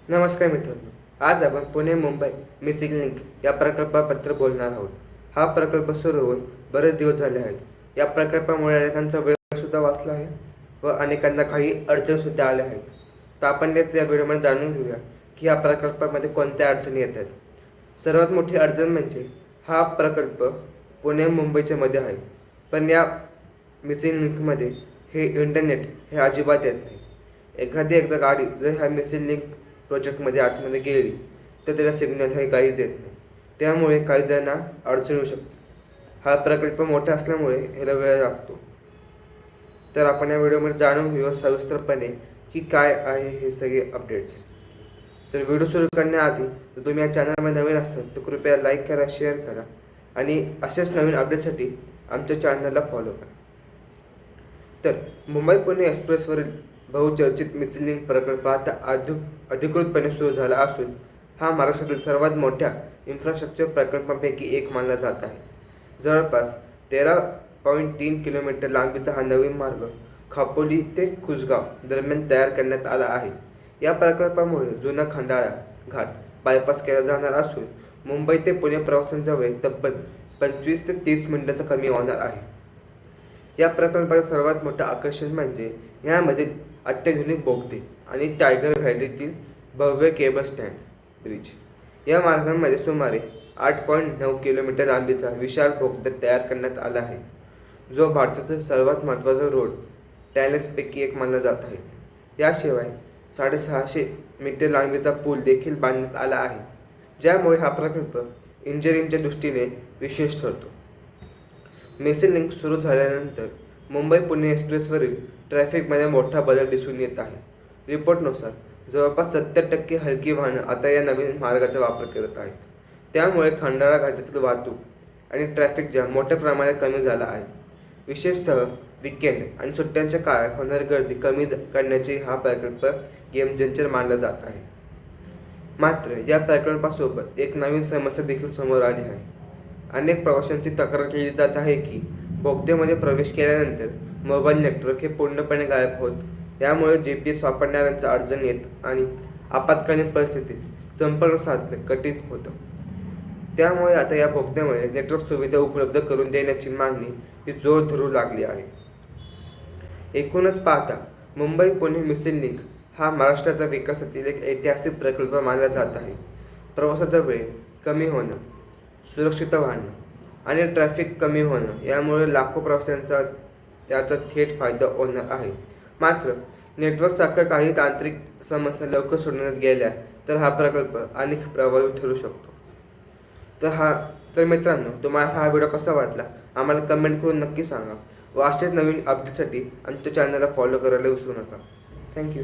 नमस्कार मित्रांनो, आज आपण पुणे मुंबई मिसिंग लिंक या प्रकल्पाबद्दल बोलणार आहोत. हा प्रकल्प सुरू होऊन बरेच दिवस झाले आहेत. या प्रकल्पामुळे अनेकांचा वेळ सुद्धा वाचला आहे व अनेकांना काही अडचणी सुद्धा आल्या आहेत. तर आपण या व्हिडिओमध्ये जाणून घेऊया की या प्रकल्पामध्ये कोणत्या अडचणी येतात. सर्वात मोठी अडचण म्हणजे हा प्रकल्प पुणे मुंबईच्या मध्ये आहे, पण या मिसिंग लिंकमध्ये हे इंटरनेट हे अजिबात येत नाही. एकदा गाडी जर ह्या मिसिंग लिंक प्रोजेक्टमध्ये आतमध्ये गेली तर त्याला सिग्नल हे काहीच येत नाही. त्यामुळे काही जणांना अडचण येऊ शकते. हा प्रकल्प मोठा असल्यामुळे ह्याला वेळ लागतो. तर आपण या व्हिडिओमध्ये जाणून घेऊया सविस्तरपणे की काय आहे हे सगळे अपडेट्स. तर व्हिडिओ सुरू करण्याआधी जर तुम्ही या चॅनलमध्ये नवीन असाल तर कृपया लाईक करा, शेअर करा आणि असेच नवीन अपडेटसाठी आमच्या चॅनलला फॉलो करा. तर मुंबई पुणे एक्सप्रेसवरील बहुचर्चित मिसिंग लिंक प्रकल्प आता अधिकृतपणे सुरू झाला असून हा महाराष्ट्रातील सर्वात मोठ्या इन्फ्रास्ट्रक्चर प्रकल्पांपैकी एक मानला जात आहे. जवळपास 13.3 किलोमीटर लांबीचा हा नवीन मार्ग खापोली ते कुसगाव दरम्यान तयार करण्यात आला आहे. या प्रकल्पामुळे जुना खंडाळा घाट बायपास केला जाणार असून मुंबई ते पुणे प्रवासांचा वेळ तब्बल 25 ते 30 मिनिटांचा कमी होणार आहे. या प्रकल्पाचे सर्वात मोठे आकर्षण म्हणजे यामधील अत्याधुनिक बोगदे आणि टायगर व्हॅलीतील भव्य केबल स्टँड ब्रिज. या मार्गामध्ये सुमारे 8.9 किलोमीटर लांबीचा विशाल बोगदा तयार करण्यात आला आहे, जो भारताचा सर्वात महत्त्वाचा रोड टॅलेंट्सपैकी एक मानला जात आहे. याशिवाय 650 मीटर लांबीचा पूल देखील बांधण्यात आला आहे, ज्यामुळे हा प्रकल्प इंजिनिअरिंगच्या दृष्टीने विशेष ठरतो. मिसिंग लिंक सुरू झाल्यानंतर मुंबई पुणे एक्सप्रेसवरील ट्रॅफिकमध्ये मोठा बदल दिसून येत आहे. रिपोर्टनुसार जवळपास 70% हलकी वाहनं आता या नवीन मार्गाचा वापर करत आहेत. त्यामुळे खंडाळा घाटातील वाहतूक आणि ट्रॅफिक जाम मोठ्या प्रमाणात कमी झाला आहे. विशेषतः वीकेंड आणि सुट्ट्यांच्या काळात होणारी गर्दी कमी करण्याचे हा प्रकल्प गेम चेंजर मानला जात आहे. मात्र या प्रकल्पासोबत एक नवीन समस्या देखील समोर आली आहे. अनेक प्रवाशांची तक्रार केली जात आहे की बोगद्यामध्ये प्रवेश केल्यानंतर मोबाईल नेटवर्क हे पूर्णपणे गायब होत. यामुळे GPS वापरणाऱ्यांचा अडचण येत आणि आपत्कालीन परिस्थितीत संपर्क साधणे कठीण होतं. त्यामुळे आता या बोगद्यामध्ये नेटवर्क सुविधा उपलब्ध करून देण्याची मागणी ही जोर धरू लागली आहे. एकूणच पाहता मुंबई पुणे मिसिंग लिंक हा महाराष्ट्राच्या विकासातील एक ऐतिहासिक प्रकल्प मानला जात आहे. प्रवासाचा वेळ कमी होणं, सुरक्षित वाहनं आणि ट्रॅफिक कमी होणं यामुळे लाखो प्रवाशांचा त्याचा थेट फायदा होणार आहे. मात्र नेटवर्कसारख्या काही तांत्रिक समस्या लवकर सोडवण्यात गेल्या तर हा प्रकल्प अधिक प्रभावी ठरू शकतो. तर मित्रांनो, तुम्हाला हा व्हिडिओ कसा वाटला आम्हाला कमेंट करून नक्की सांगा व असेच नवीन अपडेटसाठी आमच्या चॅनलला फॉलो करायला विसरू नका. थँक्यू.